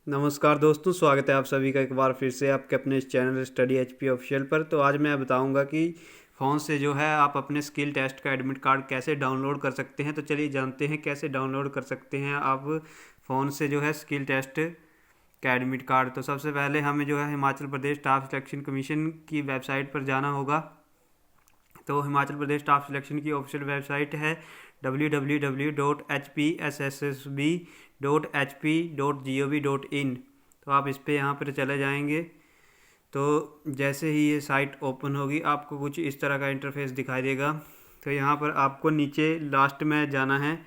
नमस्कार दोस्तों, स्वागत है आप सभी का एक बार फिर से आपके अपने इस चैनल स्टडी एचपी ऑफिशियल पर। तो आज मैं बताऊंगा कि फ़ोन से जो है आप अपने स्किल टेस्ट का एडमिट कार्ड कैसे डाउनलोड कर सकते हैं। तो चलिए जानते हैं कैसे डाउनलोड कर सकते हैं आप फ़ोन से जो है स्किल टेस्ट का एडमिट कार्ड। तो सबसे पहले हमें जो है Himachal Pradesh staff selection commission की वेबसाइट पर जाना होगा। तो हिमाचल प्रदेश स्टाफ सिलेक्शन की ऑफिशियल वेबसाइट है www.hpssb.hp.gov.in। तो आप इस पे यहाँ पर चले जाएंगे। तो जैसे ही ये साइट ओपन होगी आपको कुछ इस तरह का इंटरफेस दिखाई देगा। तो यहाँ पर आपको नीचे लास्ट में जाना है।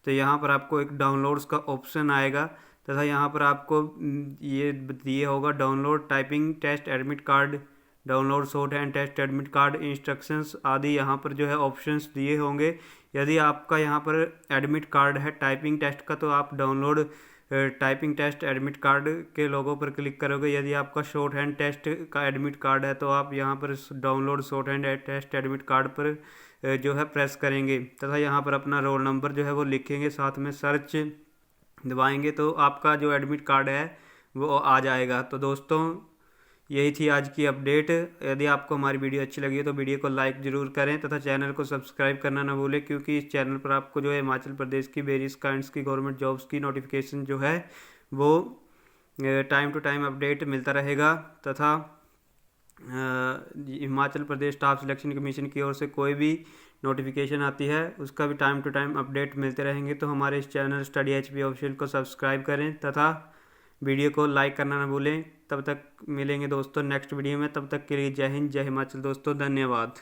तो यहाँ पर आपको एक डाउनलोड्स का ऑप्शन आएगा तथा यहाँ पर आपको ये दिए होगा download typing test admit card, download shorthand test admit card, instructions आदि यहाँ पर जो है ऑप्शंस दिए होंगे। यदि आपका यहाँ पर एडमिट कार्ड है टाइपिंग टेस्ट का तो आप download typing test admit card के लोगों पर क्लिक करोगे। यदि आपका शॉर्ट हैंड टेस्ट का एडमिट कार्ड है तो आप यहाँ पर download shorthand test admit card पर जो है प्रेस करेंगे तथा यहाँ पर अपना रोल नंबर जो है वो लिखेंगे, साथ में सर्च दबाएंगे तो आपका जो एडमिट कार्ड है वो आ जाएगा। तो दोस्तों यही थी आज की अपडेट। यदि आपको हमारी वीडियो अच्छी लगी है तो वीडियो को लाइक ज़रूर करें तथा चैनल को सब्सक्राइब करना ना भूलें, क्योंकि इस चैनल पर आपको जो है हिमाचल प्रदेश की वेरियस काइंड्स की गवर्नमेंट जॉब्स की नोटिफिकेशन जो है वो टाइम टू टाइम अपडेट मिलता रहेगा। तथा Himachal Pradesh staff selection commission की ओर से कोई भी नोटिफिकेशन आती है उसका भी टाइम टू टाइम अपडेट मिलते रहेंगे। तो हमारे इस चैनल स्टडी एचपी ऑफिशियल को सब्सक्राइब करें तथा वीडियो को लाइक करना ना भूलें। तब तक मिलेंगे दोस्तों नेक्स्ट वीडियो में, तब तक के लिए जय हिंद, जय हिमाचल दोस्तों, धन्यवाद।